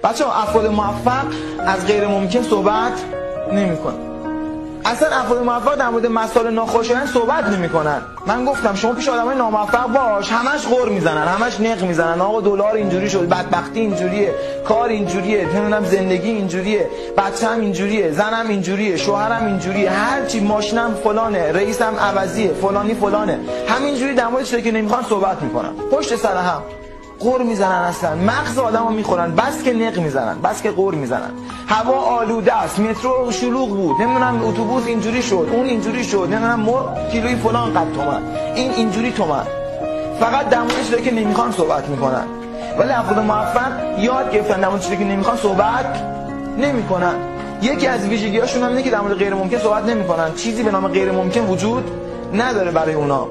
بچه‌ها افراد موفق از غیر ممکن صحبت نمی‌کنن. اصلا افراد موفق در مورد مسائل ناخوشایند صحبت نمی‌کنن. من گفتم شما پیش آدمای ناموفق باش، همش غر میزنن، همش نق میزنن. آقا دلار اینجوری شد، بدبختی اینجوریه، کار اینجوریه، نمیدونم زندگی اینجوریه، بچه‌م اینجوریه، زنم اینجوریه، شوهرم اینجوریه، هر چی، ماشینم فلانه، رئیسم عوضیه، فلانی فلانه. همینجوری در مورد چیزی که نمیخوان صحبت میکنن. پشت سر هم قر میزنن، اصلا مغز آدمو میخورن، بس که نق میزنن، بس که قر میزنن. هوا آلوده است، مترو شلوغ بود، نمیدونم اتوبوس اینجوری شد، اون اینجوری شد، نمیدونم مرغ کیلویی فلان قد تومن، این اینجوری تومن. فقط در مورد چیزی که نمیخوان صحبت میکنن. ولی افراد موفق یاد گرفتن در مورد چیزی که نمیخوان صحبت نمیکنن. یکی از ویژگی‌هاشون هم اینه که در مورد غیر ممکن صحبت نمیکنن. چیزی به نام غیر ممکن وجود نداره برای اونا.